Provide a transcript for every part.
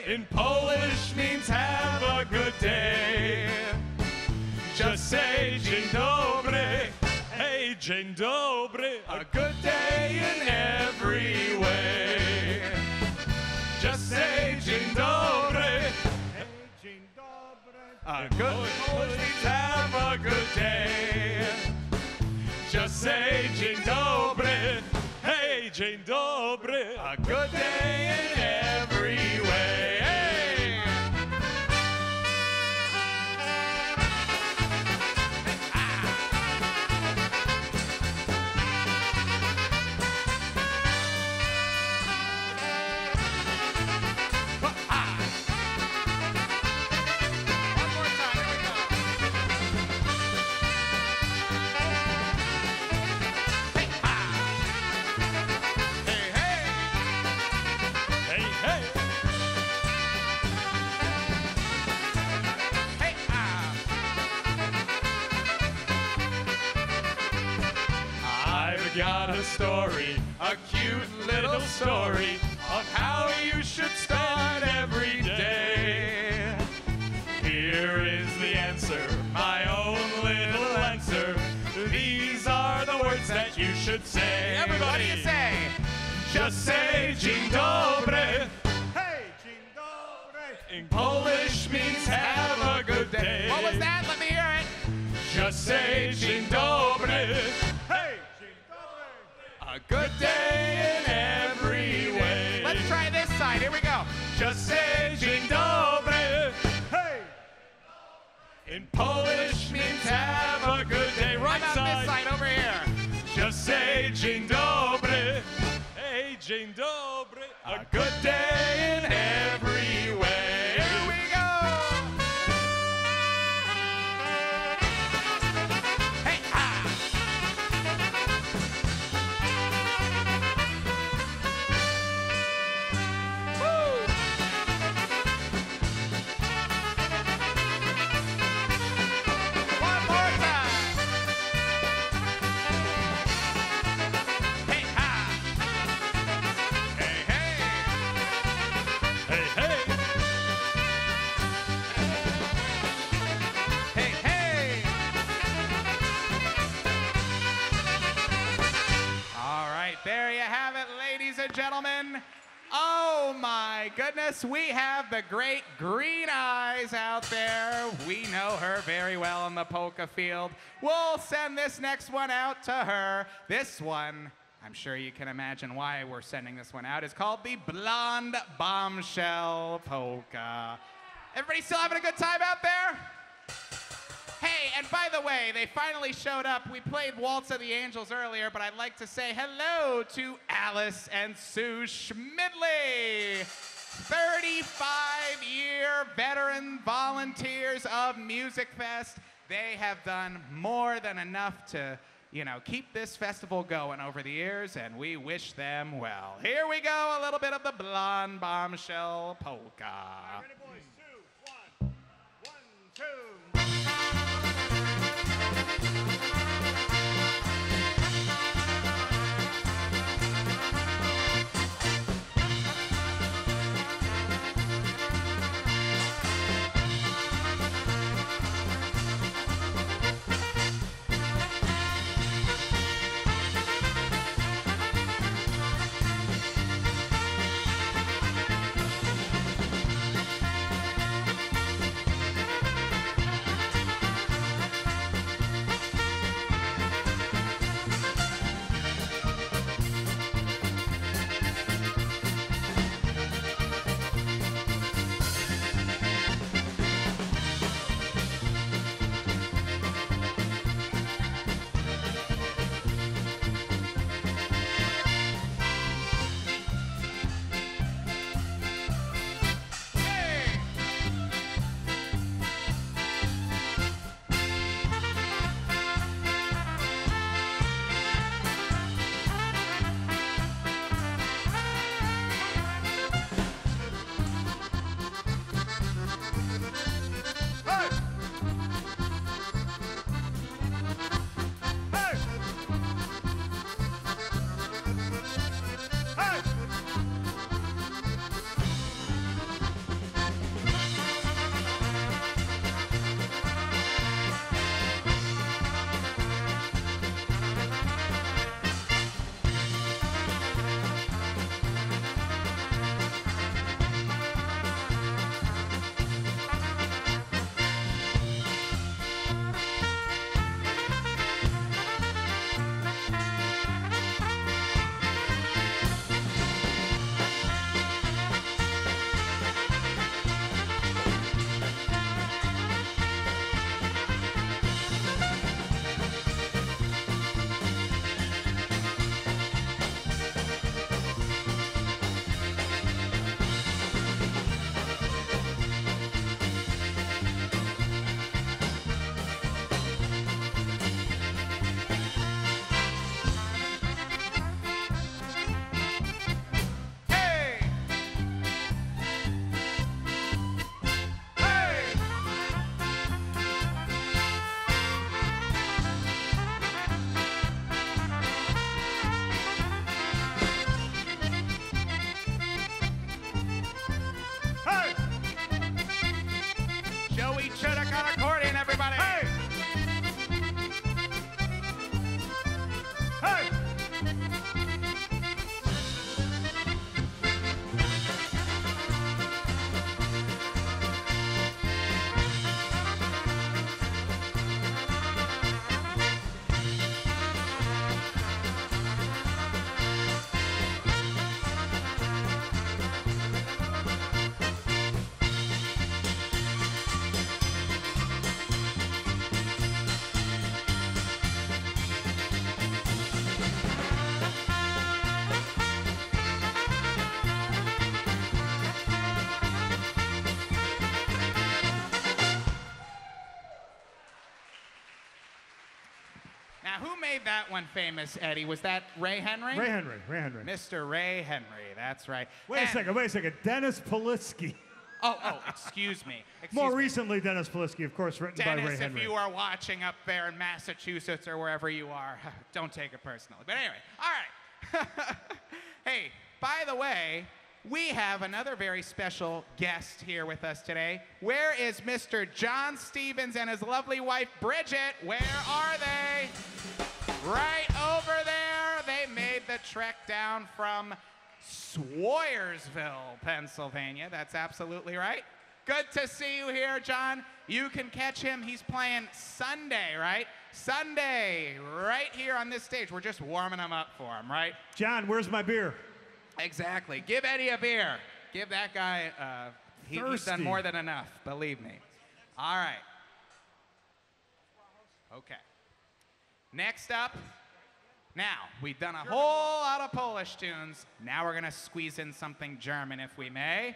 in Polish means have a good day. Just say dzień dobry, hey, dzień dobry, a good day in every way. Just say dzień dobry, hey, dzień dobry, a good Polish means have a good day. Just say dzień dobry, hey, dzień dobry, a good day in every way. Hey. One more time, here we go. Hey, hey. Hey, hey. Hey, I've got a story, a cute little story of how you should spend every day. Here is the answer, my own little answer. These are the words that you should say. Everybody, what do you say? Just say dzień dobry. Hey, dzień dobry. In Polish means have a good day. What was that? Let me hear it. Just say dzień dobry. Hey, dzień dobry. A good day in every way. Let's try this side. Here we go. Just say dzień dobry. Hey. In Polish means have a good day. Right side. How about this side over here? Just say dzień dobry. Hey, dzień dobry. A good day in every way. Here we go. Hey, Woo. One more time. Hey, Hey, hey. Hey, hey. Hey, hey. All right, there you have it, ladies and gentlemen. Oh my goodness, we have the great Green Eyes out there. We know her very well in the polka field. We'll send this next one out to her. This one, I'm sure you can imagine why we're sending this one out, is called the Blonde Bombshell Polka. Everybody still having a good time out there? Hey, and by the way, they finally showed up. We played Waltz of the Angels earlier, but I'd like to say hello to Alice and Sue Schmidley, 35-year veteran volunteers of Musikfest. They have done more than enough to, keep this festival going over the years, and we wish them well. Here we go, a little bit of the Blonde Bombshell Polka. Ready, boys? 2, 1. 1, 2. made that one famous, Eddie? Was that Ray Henry? Ray Henry. Ray Henry. Mr. Ray Henry, that's right. Wait a second. Dennis Polisky. Oh, excuse me. More recently, Dennis Polisky, of course, written by Ray Dennis, Henry. if you are watching up there in Massachusetts or wherever you are, don't take it personally. But anyway, all right. Hey, by the way, we have another very special guest here with us today. Where is Mr. John Stevens and his lovely wife, Bridget? Where are they? Right over there. They made the trek down from Swoyersville, Pennsylvania. That's absolutely right. Good to see you here, John. You can catch him. He's playing Sunday, right? Sunday, right here on this stage. We're just warming him up for him, right? John, where's my beer? Exactly. Give Eddie a beer. Give that guy, he's done more than enough, believe me. All right. Okay. Next up, now, we've done a whole lot of Polish tunes. Now we're going to squeeze in something German, if we may.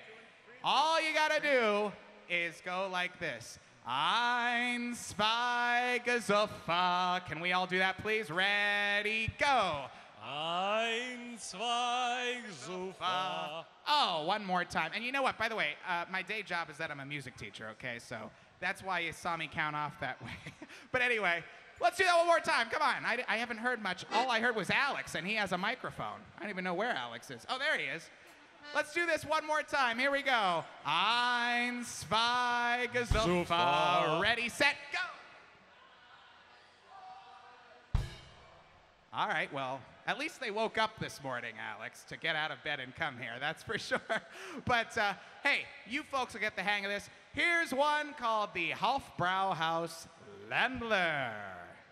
All you got to do is go like this. Ein, zwei, gesoffen. Can we all do that, please? Ready, go. Ein, zwei, gesoffen. Oh, one more time. And you know what? By the way, my day job is that I'm a music teacher, okay? So that's why you saw me count off that way. But anyway, let's do that one more time. Come on. I haven't heard much. All I heard was Alex, and he has a microphone. I don't even know where Alex is. Oh, there he is. Let's do this one more time. Here we go. Ein, zwei, gesoffen. Ready, set, go. All right, well, at least they woke up this morning, Alex, to get out of bed and come here. That's for sure. But, hey, you folks will get the hang of this. Here's one called the Hofbrauhaus Ländler.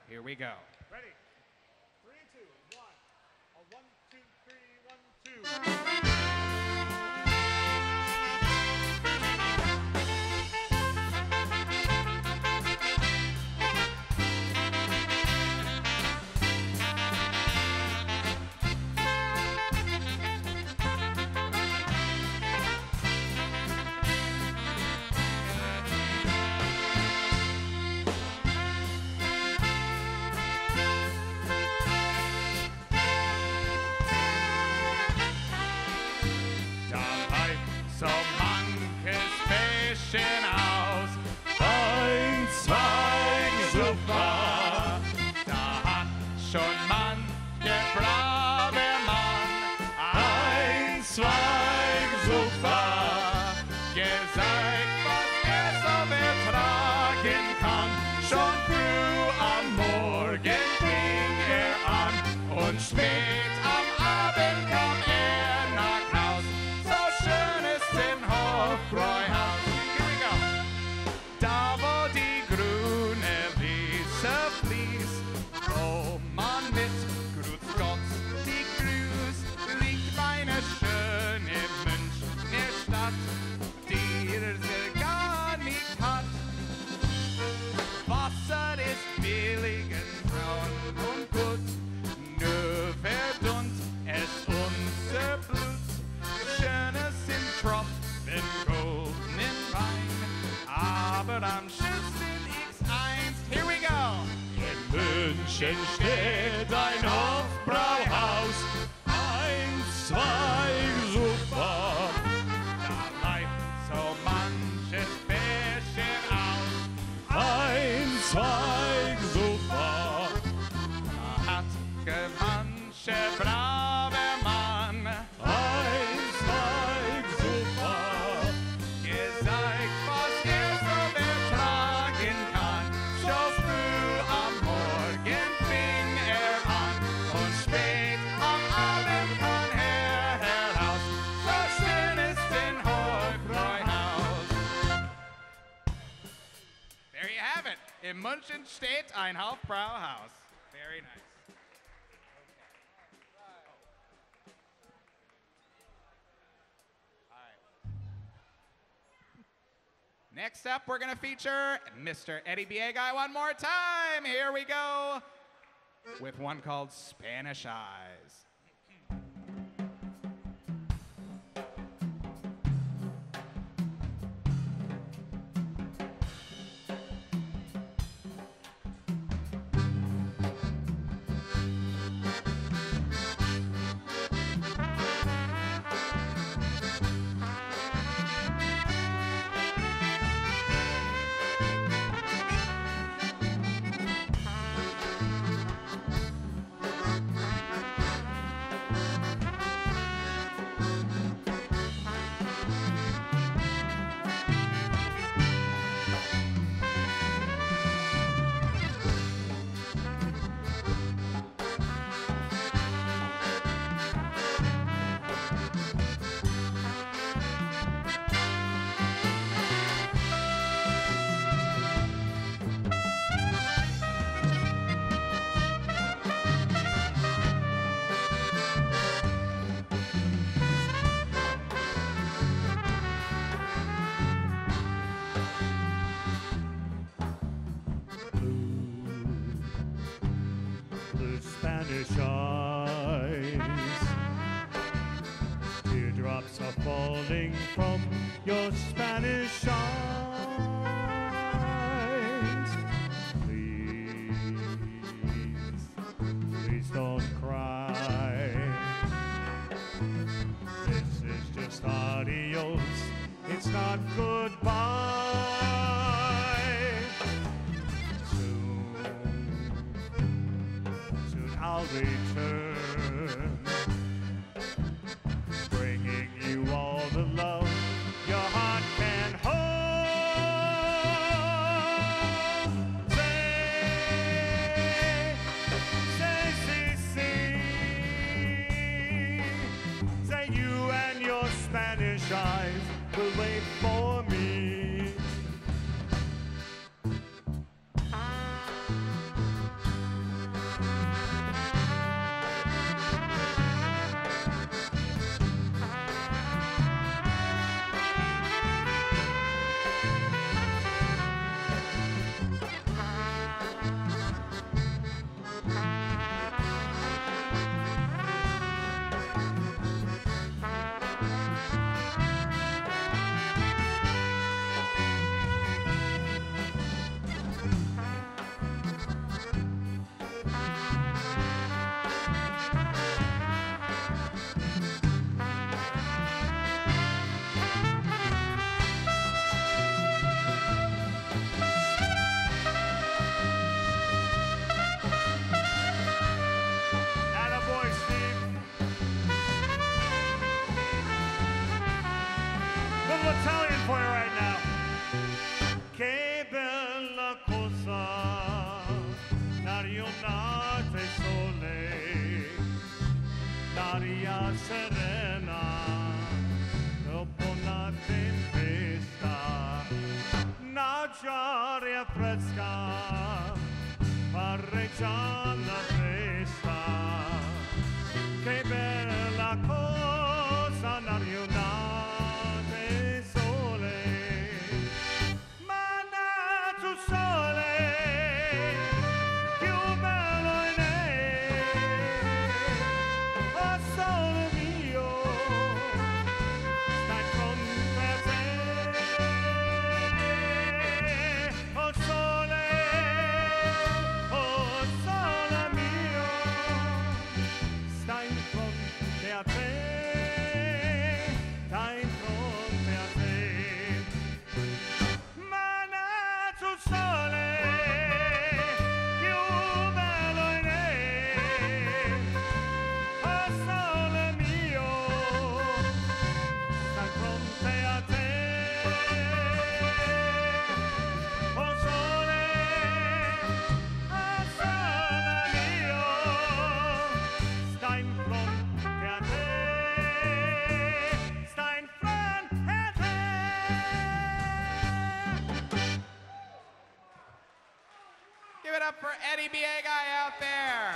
Here we go. Ready? 3, 2, 1. 1, 2, 3, 1, 2. München steht ein Hofbrauhaus, ein, zwei, super. Da bleibt so manches Bärchen aus. Ein, zwei, super. Da hat manche brave Mann ein, zwei, super. gezeigt, was so betragen kann. So früh am Morgen fing an und spät am Abend kam heraus. So schön ist in Hofbräuhaus. There you have it. In München steht ein Hofbrauhaus. Very nice. Next up, we're going to feature Mr. Eddie Biega one more time. Here we go with one called Spanish Eyes. Spanish eyes. Teardrops are falling from your Spanish eyes. Please don't cry. This is just adios, it's not goodbye. Soon I'll return, bringing you all the love your heart can hold. Say you and your Spanish eyes will wait for me. Italian for you right now. Que bella cosa, narionate sole, l'aria serena, dopo una tempesta, un'aria fresca, parreggia la festa. Che bella cosa, narionate. For Eddie Biegai out there.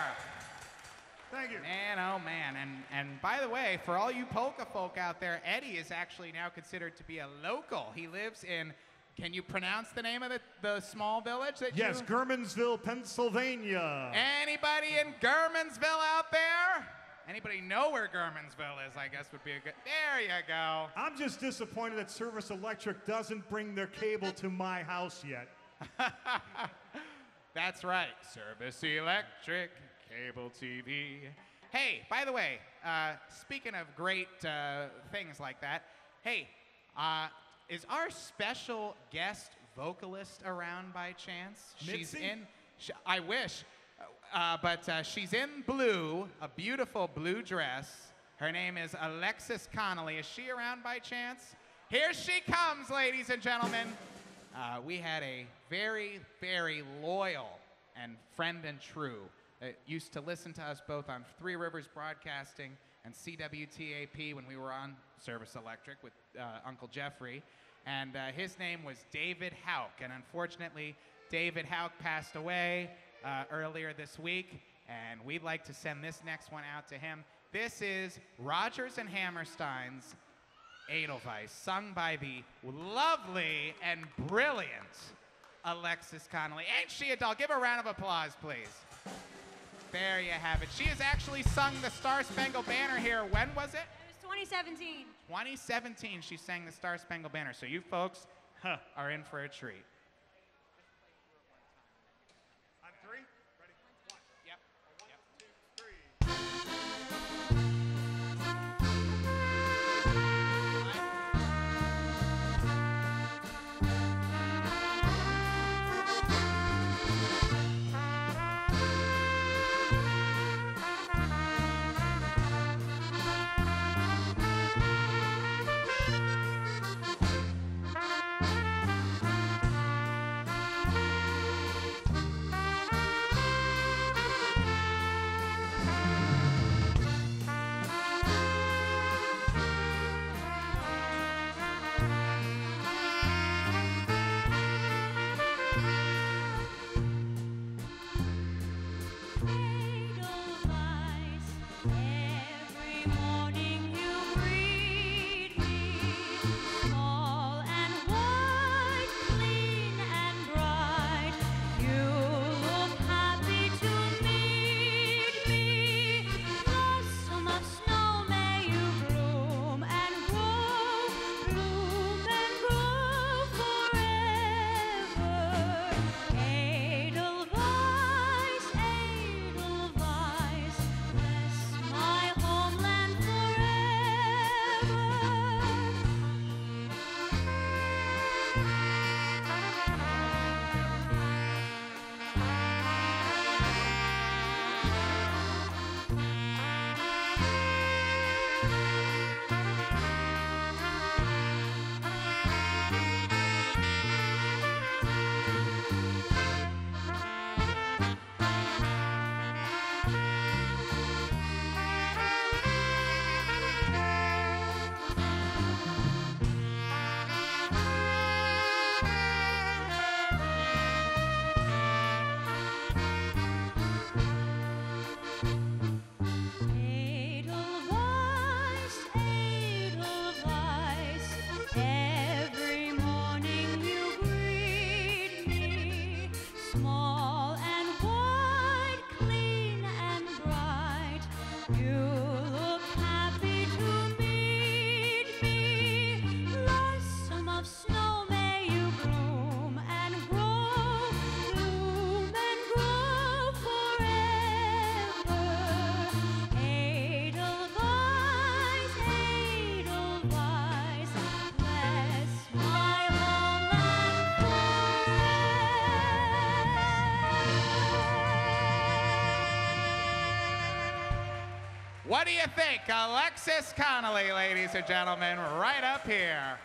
Thank you. Man, oh man. And by the way, for all you polka folk out there, Eddie is actually now considered to be a local. He lives in, can you pronounce the name of the small village that Yes, Germansville, Pennsylvania. Anybody in Germansville out there? Anybody know where Germansville is, I guess would be a good, there you go. I'm just disappointed that Service Electric doesn't bring their cable to my house yet. That's right, Service Electric, cable TV. Hey, by the way, speaking of great things like that, hey, is our special guest vocalist around by chance? She's Mitzi? I wish, but she's in blue, a beautiful blue dress. Her name is Alexis Connolly. Is she around by chance? Here she comes, ladies and gentlemen. We had a very, very loyal and friend and true that used to listen to us both on Three Rivers Broadcasting and CWTAP when we were on Service Electric with Uncle Jeffrey. And his name was David Houck. And unfortunately, David Houck passed away earlier this week. And we'd like to send this next one out to him. This is Rodgers and Hammerstein's Edelweiss, sung by the lovely and brilliant Alexis Connolly. Ain't she a doll? Give her a round of applause, please. There you have it. She has actually sung the Star Spangled Banner here. When was it? It was 2017. 2017 she sang the Star Spangled Banner. So you folks are in for a treat. On three? Ready? One. Yep. One, two, three. What do you think? Alexis Connolly, ladies and gentlemen, right up here.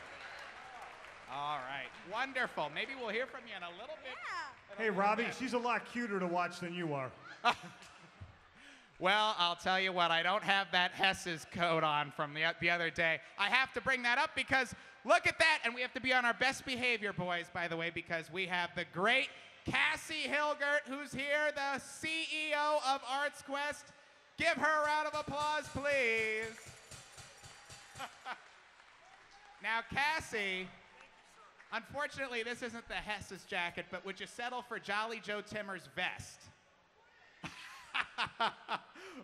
All right, wonderful. Maybe we'll hear from you in a little bit. Yeah. Hey, Robbie, she's a lot cuter to watch than you are. Well, I'll tell you what, I don't have that Hess's coat on from the other day. I have to bring that up because look at that, and we have to be on our best behavior, boys, by the way, because we have the great Cassie Hilgert, who's here, the CEO of Arts Quest. Give her a round of applause, please. Now, Cassie, unfortunately, this isn't the Hess's jacket, but would you settle for Jolly Joe Timmer's vest?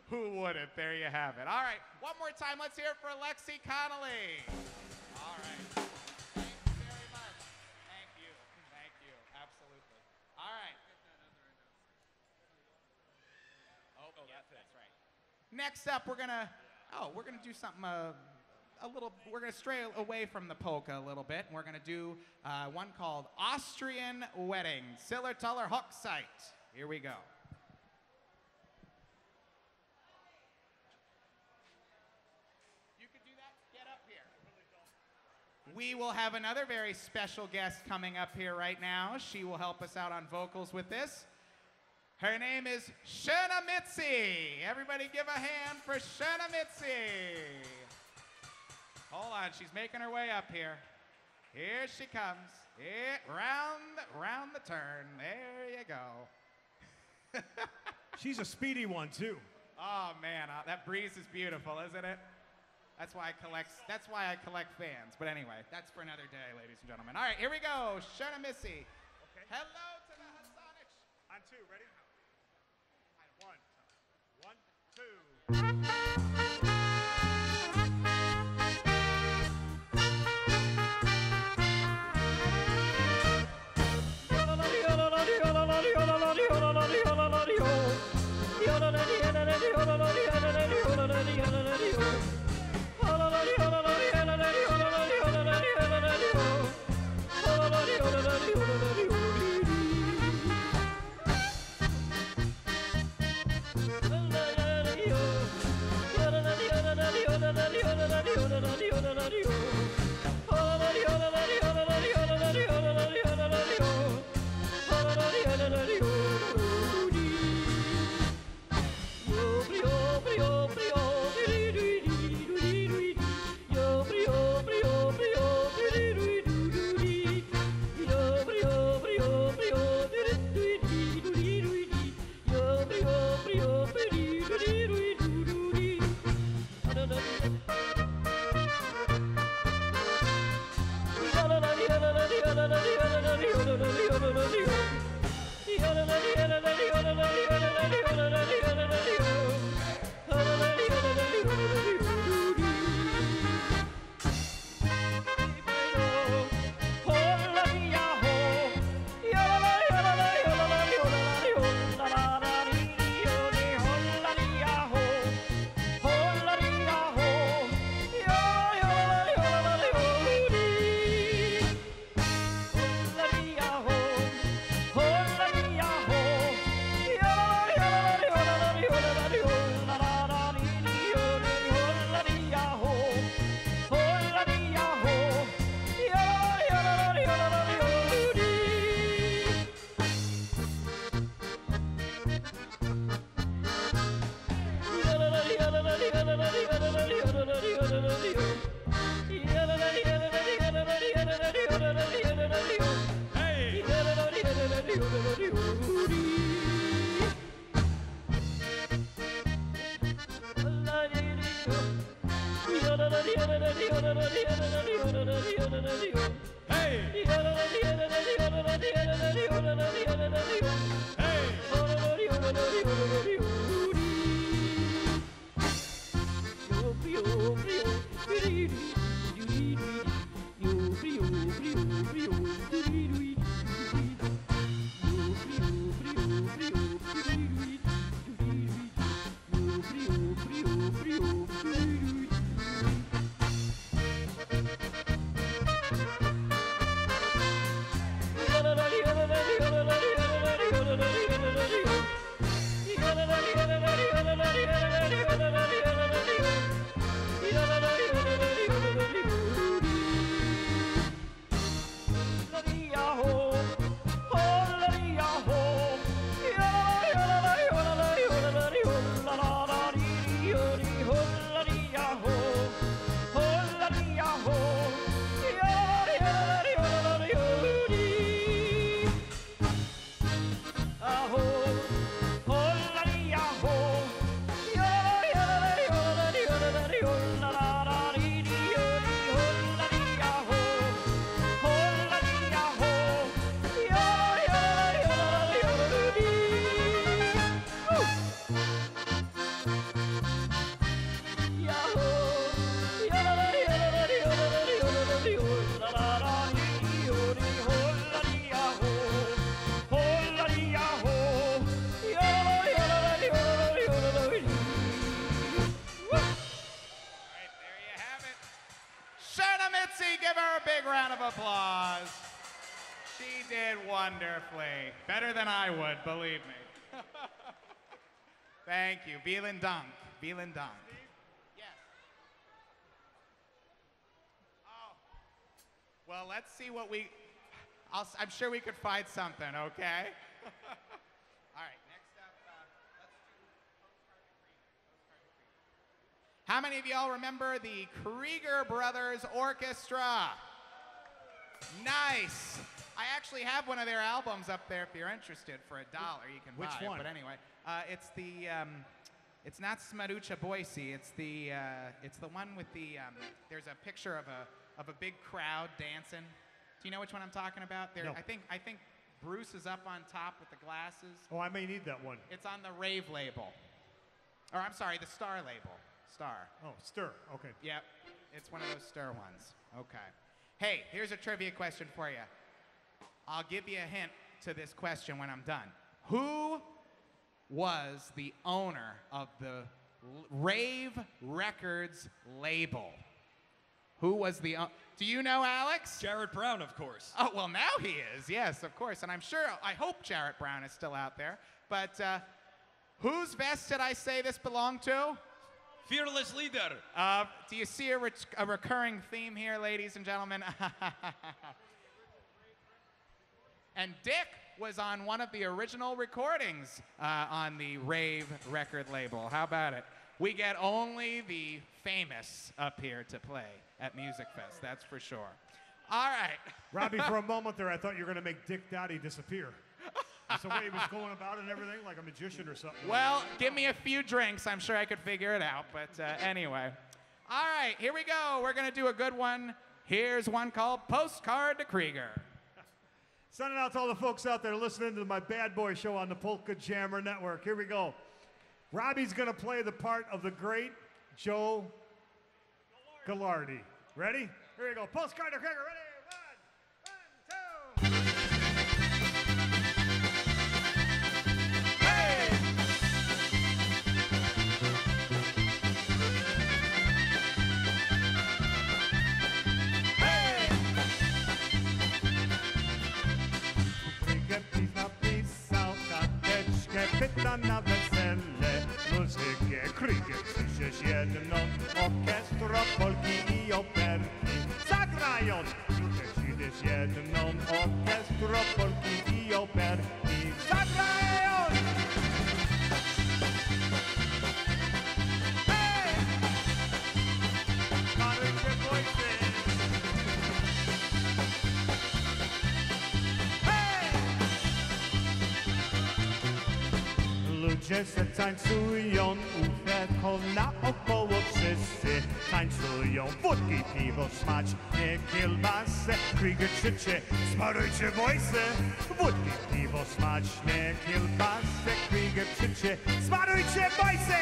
Who wouldn't? There you have it. All right, one more time. Let's hear it for Alexi Connolly. All right. Thank you very much. Thank you. Thank you. Absolutely. All right. Oh, yeah, that's right. Next up, we're gonna do something we're gonna stray away from the polka a little bit, and we're gonna do one called Austrian Wedding, Sillertuller Hochzeit. Here we go. You could do that, get up here. We will have another very special guest coming up here right now. She will help us out on vocals with this. Her name is Shana Mitzi. Everybody give a hand for Shana Mitzi. Hold on, she's making her way up here. Here she comes. Here, round the turn. There you go. She's a speedy one, too. Oh man, that breeze is beautiful, isn't it? That's why I collect fans. But anyway, that's for another day, ladies and gentlemen. All right, here we go. Shana Mitzi. Okay. Hello to the Hassanic. On two, ready? One. Applause. She did wonderfully. Better than I would, believe me. Thank you. Vielen Dank. Vielen Dank. Yes. Oh. Well, let's see what I'm sure we could find something, okay? All right, next up, let's do Postcard. How many of y'all remember the Krieger Brothers Orchestra? Nice. I actually have one of their albums up there. If you're interested, for $1, you can buy it. But anyway, it's the it's not Smarucha Boise. It's the one with the there's a picture of a big crowd dancing. Do you know which one I'm talking about? There, no. I think Bruce is up on top with the glasses. Oh, I may need that one. It's on the Rave label. Or I'm sorry, the Star label. Star. Oh, Stir. Okay. Yep, it's one of those Stir ones. Okay. Hey, here's a trivia question for you. I'll give you a hint to this question when I'm done. Who was the owner of the Rave Records label? Who was the do you know, Alex? Jarrett Brown, of course. Oh, well, now he is. Yes, of course. And I'm sure, I hope Jarrett Brown is still out there. But whose vest did I say this belonged to? Fearless leader. Do you see a recurring theme here, ladies and gentlemen? And Dick was on one of the original recordings on the Rave record label. How about it? We get only the famous up here to play at Musikfest, that's for sure. All right. Robbie, for a moment there, I thought you were going to make Dick Dowdy disappear. That's the way he was going about and everything, like a magician or something. Well, give me a few drinks. I'm sure I could figure it out. But anyway. All right, here we go. We're going to do a good one. Here's one called Postcard to Krieger. Sending out to all the folks out there listening to my Bad Boy show on the Polka Jammer Network. Here we go. Robbie's going to play the part of the great Joe Gallardi. Ready? Here we go. Postcard to Krieger. Ready? One, two. Hey! Hey! Krieger napisał karteczkę, pyta na wesele. Muzykę Krieger słyszysz jedną, orkiestra Polki i operki. Zagrając, słyszysz jedną, orkiestra Polki i operki. Zagrając! Hej! Marujcie wojsy! Ludzie se tańcują, uweko naokoło wszyscy tańcują. Wódki, piwo, smacznie kielbasę. Krieger krzyczy, smarujcie wojsy. Wódki, piwo, smacznie kielbasę. Krieger krzyczy, smarujcie wojsy.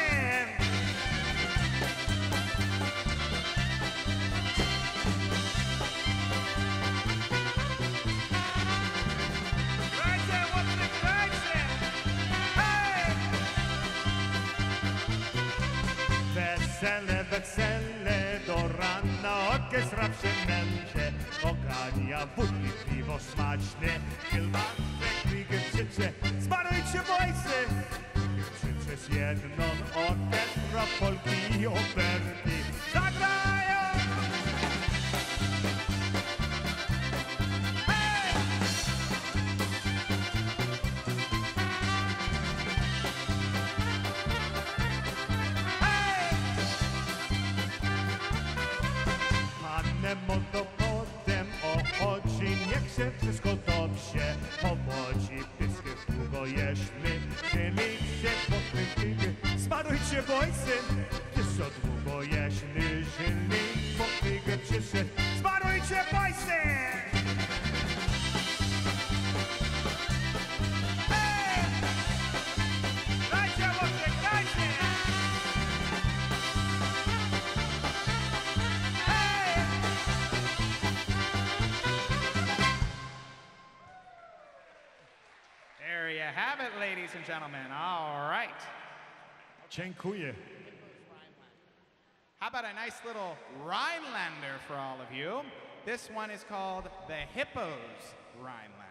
Wesele, wesele, do rana orkiestra przemęcze. Ogania, wódki, piwo smaczne, kielbasę, Krieger krzycze, smarujcie wojsy. Krieger krzycze z jedną, orkiestra Polki i operki. Zagrają! Hej! Moto potem ochodzi, niech się wszystko dobrze powodzi. Piesków długo jeśmy, czyli się pokrytywy. Smarujcie wojsy, wszystko długo jeśmy, żyli pokrytywy przyszedł. Smarujcie wojsy! Hej! Dajcie łopcie, dajcie! There you have it, ladies and gentlemen. All right. Dziękuję. How about a nice little Rhinelander for all of you? This one is called the Hippos Rhinelander.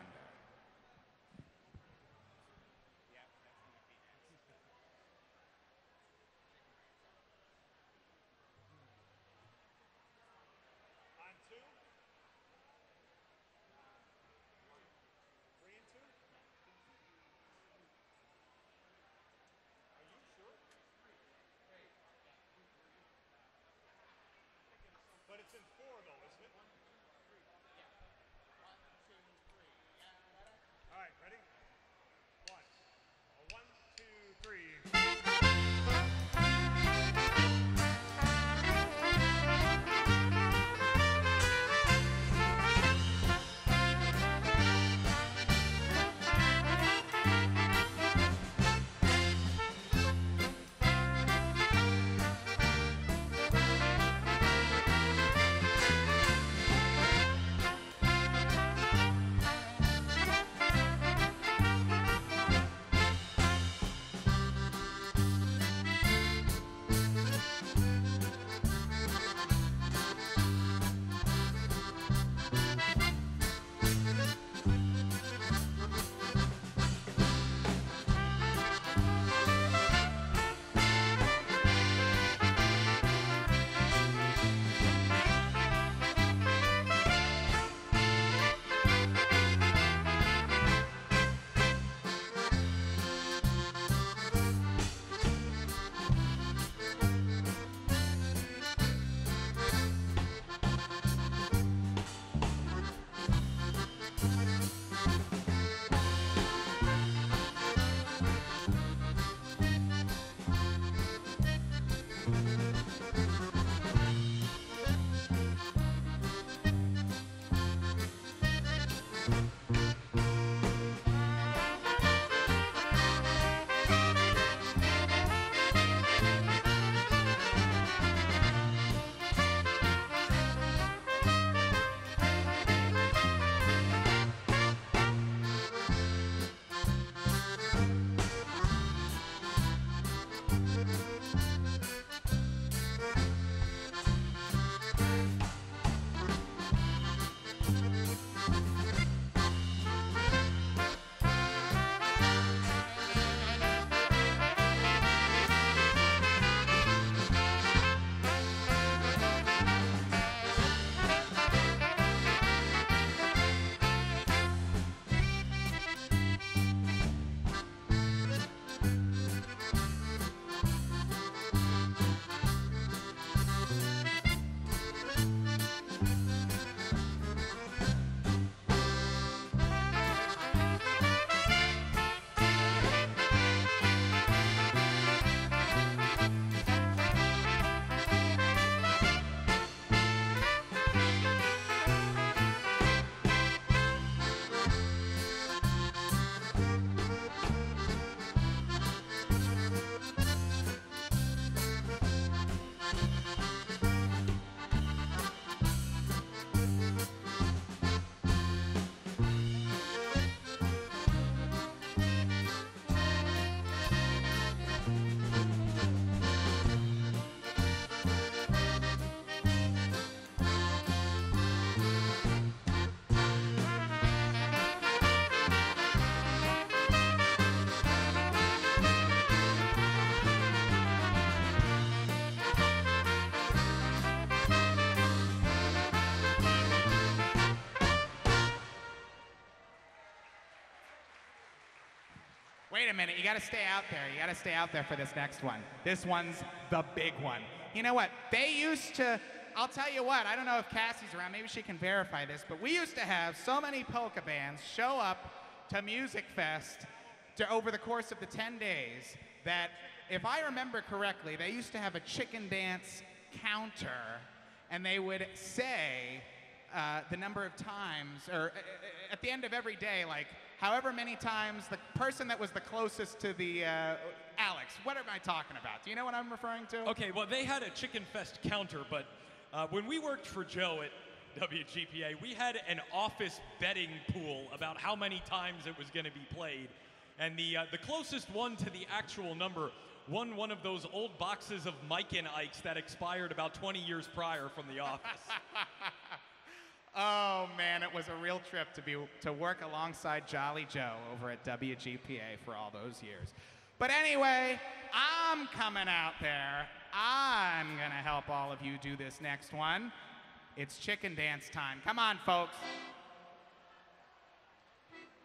But it's in four, though, isn't it? Yeah. 1, 2, 3. Wait a minute, you gotta stay out there. You gotta stay out there for this next one. This one's the big one. You know what? They used to, I'll tell you what, I don't know if Cassie's around, maybe she can verify this, but we used to have so many polka bands show up to Musikfest over the course of the 10 days that, if I remember correctly, they used to have a chicken dance counter, and they would say the number of times, or at the end of every day, like, however many times the person that was the closest to the, Alex, what am I talking about? Do you know what I'm referring to? Okay, well, they had a Chicken Fest counter, but when we worked for Joe at WGPA, we had an office betting pool about how many times it was going to be played. And the closest one to the actual number won one of those old boxes of Mike and Ike's that expired about 20 years prior from the office. Oh man, it was a real trip to work alongside Jolly Joe over at WGPA for all those years. But anyway, I'm coming out there. I'm gonna help all of you do this next one. It's chicken dance time. Come on, folks.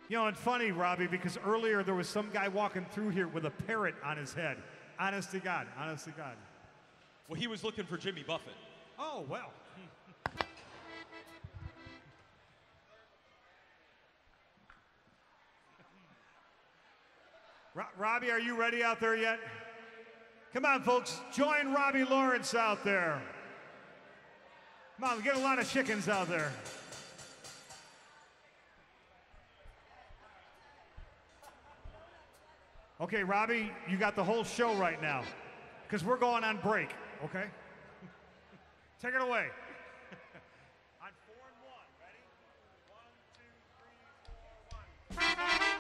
You know, it's funny, Robbie, because earlier there was some guy walking through here with a parrot on his head. Honest to God, honest to God. Well, he was looking for Jimmy Buffett. Oh, well. Robbie, are you ready out there yet? Come on, folks, join Robbie Lawrence out there. Come on, we get a lot of chickens out there. Okay, Robbie, you got the whole show right now, because we're going on break, okay? Take it away. On 4 and 1, ready? 1, 2, 3, 4, 1.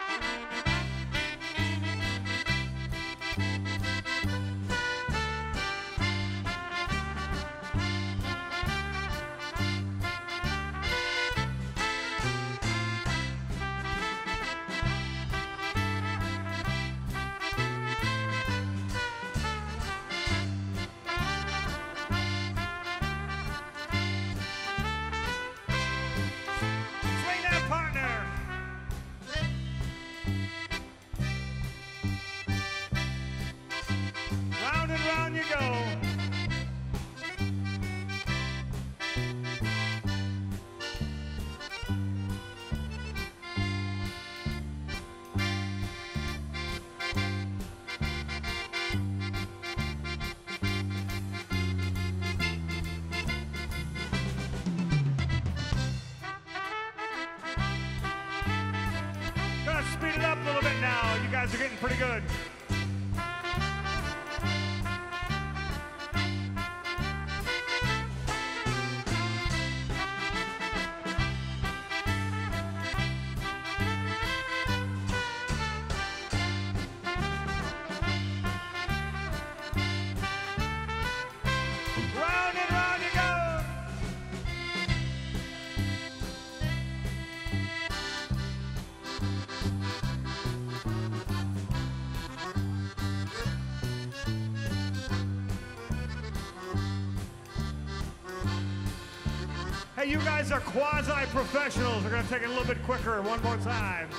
guys are getting pretty good. Round and round you go. Hey, you guys are quasi-professionals. We're going to take it a little bit quicker one more time.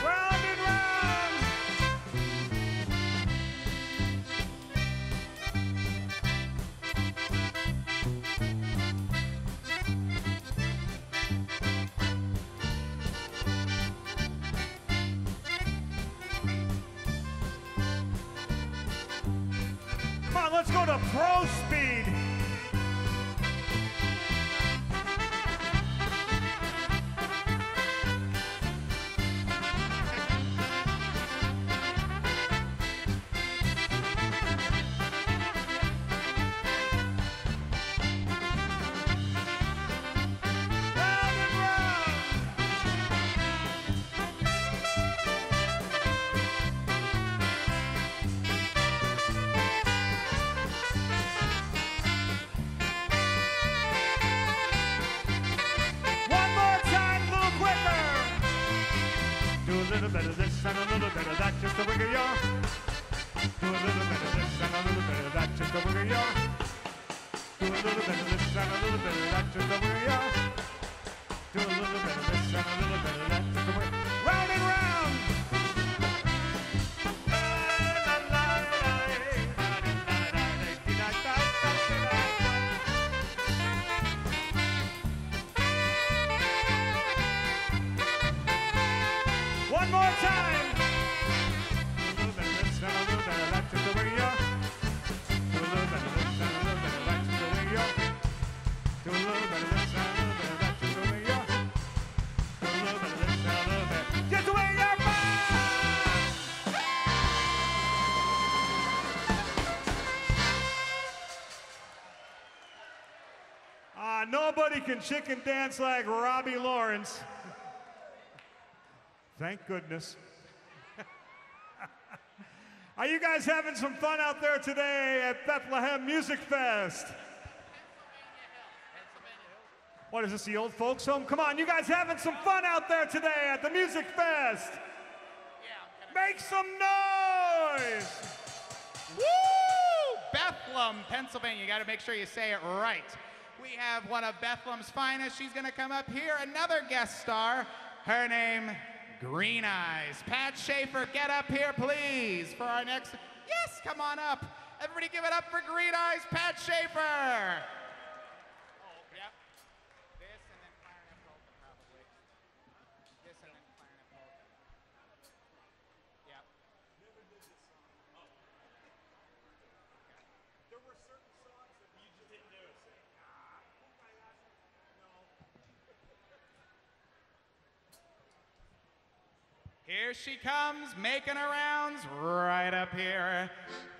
Round and round. Come on, let's go to pro speed. Round and round. One more time, a little quicker. Do a little bit of this and a little bit of that, just a wiggle yaw. Do a little bit of this and a little bit of that, just a wiggle yaw. Do a little bit of this and a little bit of that, just a wiggle yaw. Do a little bit of this and a little bit of that, just a wiggle. Round and round. One more time. Do a little bit of this and a little bit of that, just a wiggle yaw. Do a little bit of this and a little bit of that, just a wiggle yaw. Do a little bit of this and a little bit of that, just a wiggle yaw. Do a little bit of this and a little bit, just a wiggle yaw. Nobody can chicken dance like Robbie Lawrence. Thank goodness. Are you guys having some fun out there today at Bethlehem Musikfest? What is this, the old folks home? Come on, you guys having some fun out there today at the Musikfest? Make some noise! Woo! Bethlehem, Pennsylvania. You got to make sure you say it right. We have one of Bethlehem's finest. She's going to come up here. Another guest star. Her name, Green Eyes. Pat Schaefer, get up here, please, for our next. Yes, come on up. Everybody give it up for Green Eyes, Pat Schaefer. Oh, yep. This and then clarinet polka, probably. This and then clarinet polka. Yep. Never did this song. Oh. There were certain songs that you just didn't know. Say, Here she comes, making her rounds right up here.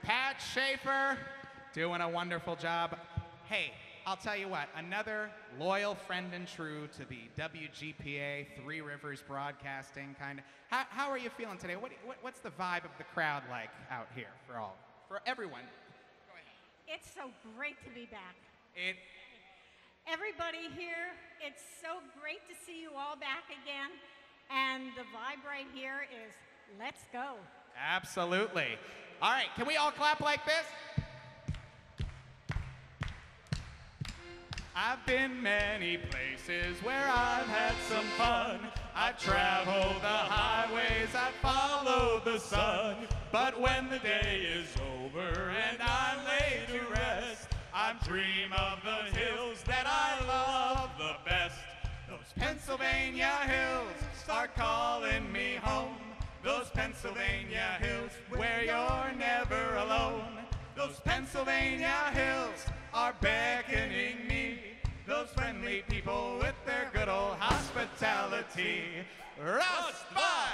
Pat Schaefer, doing a wonderful job. Hey, I'll tell you what, another loyal friend and true to the WGPA, Three Rivers Broadcasting kind of. How are you feeling today? What's the vibe of the crowd like out here for everyone? Go ahead. It's so great to be back. Everybody here, it's so great to see you all back again. And the vibe right here is, let's go. Absolutely. All right, can we all clap like this? I've been many places where I've had some fun. I've traveled the highways, I've followed the sun. But when the day is over and I'm laid to rest, I dream of the hills that I love the best. Those Pennsylvania hills start calling me home. Those Pennsylvania hills where you're never alone. Those Pennsylvania hills are beckoning me. Those friendly people with their good old hospitality. Rust by!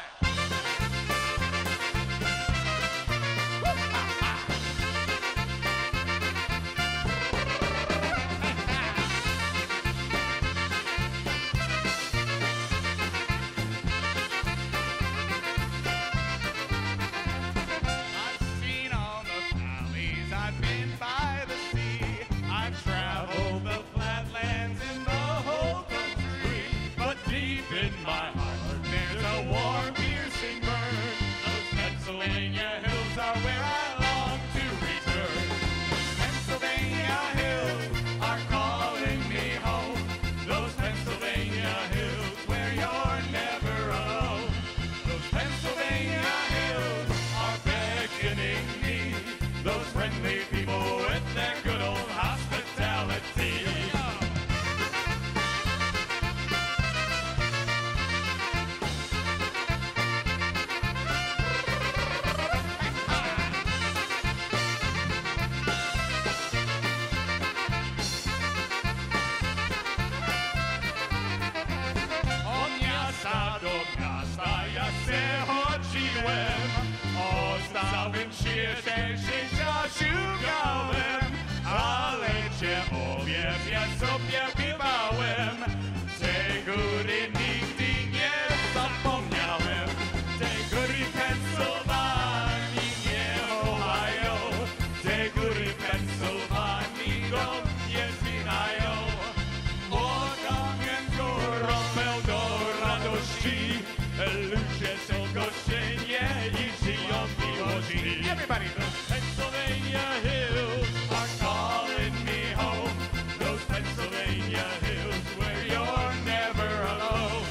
Everybody. Those Pennsylvania hills are calling me home. Those Pennsylvania hills where you're never alone.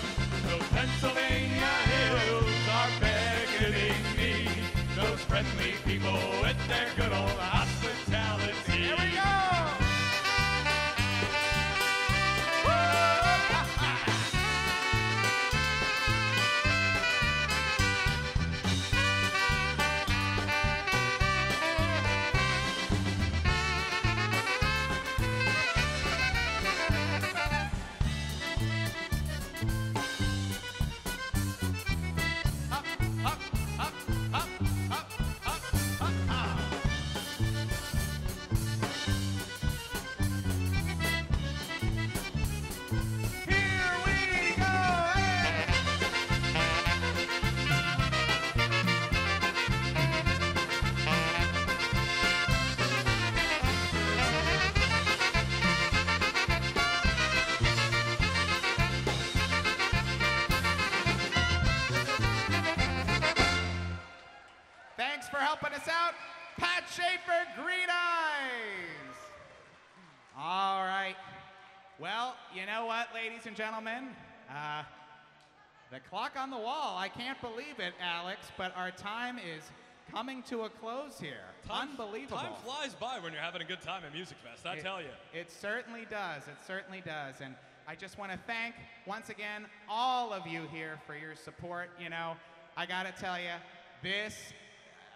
Those Pennsylvania hills are beckoning me. Those friendly people with their good old hospitality. Here we go. Thanks for helping us out, Pat Schaefer, Green Eyes. All right. Well, you know what, ladies and gentlemen? The clock on the wall, I can't believe it, Alex, but our time is coming to a close here. Unbelievable. Time flies by when you're having a good time at Musikfest, I tell you. It certainly does. It certainly does. And I just want to thank, once again, all of you here for your support. You know, I got to tell you, this,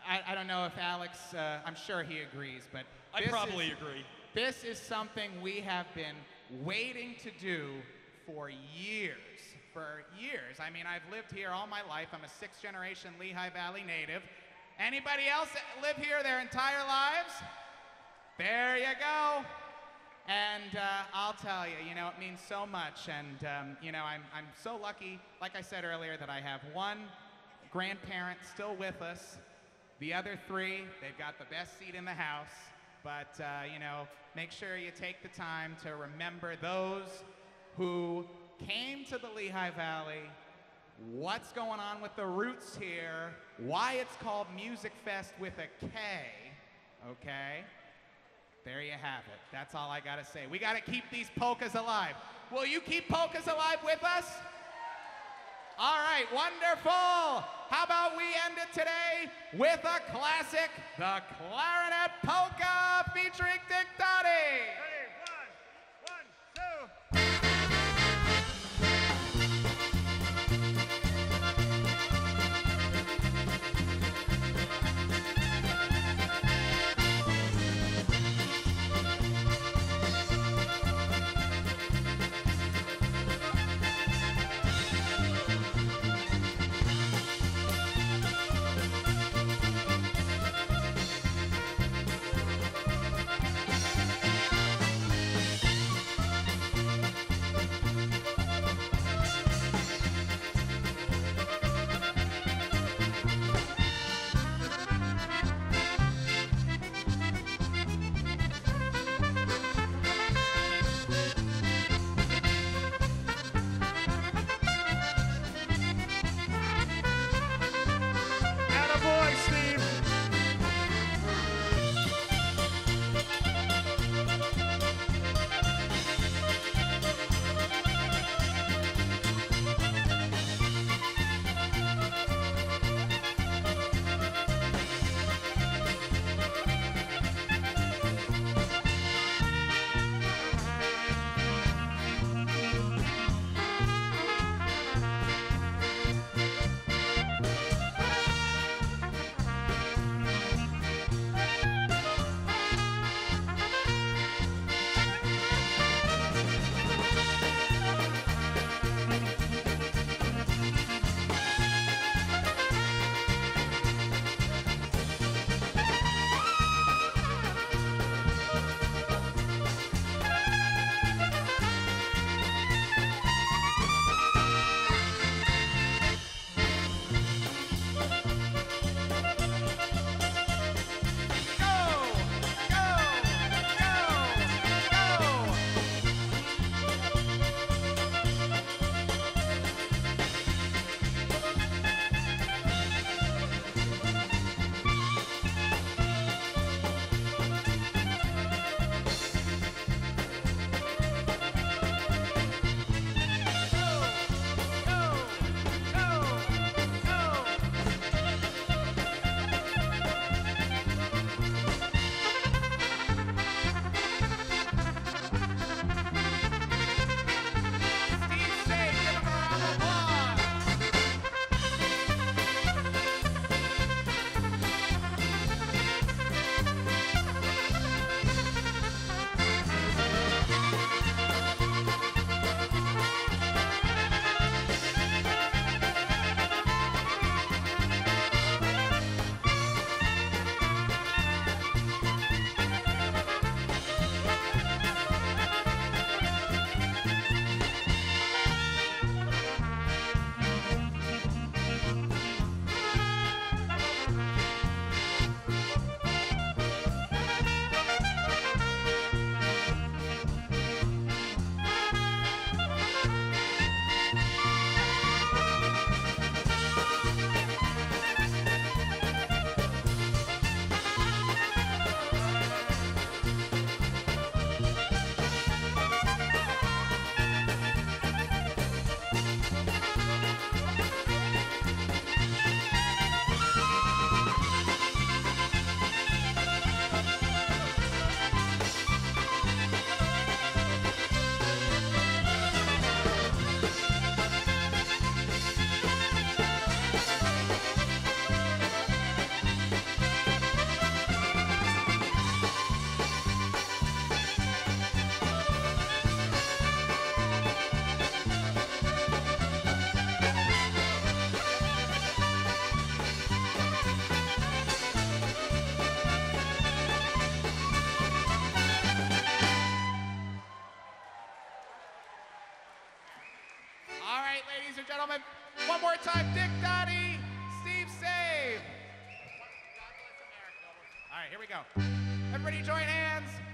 I don't know if Alex, I'm sure he agrees, but I probably agree. This is something we have been waiting to do for years. For years. I mean, I've lived here all my life. I'm a sixth-generation Lehigh Valley native. Anybody else live here their entire lives? There you go. And I'll tell you, you know, it means so much. And, you know, I'm so lucky, like I said earlier, that I have one grandparent still with us. The other three, they've got the best seat in the house. But, you know, make sure you take the time to remember those who came to the Lehigh Valley, what's going on with the roots here, why it's called Musikfest with a K, okay? There you have it. That's all I gotta say. We gotta keep these polkas alive. Will you keep polkas alive with us? All right, wonderful. How about we end it today with a classic, the Clarinet Polka featuring Dick Dottie. gentlemen, one more time, Dick Dottie, Steve Save. All right, here we go. Everybody join hands.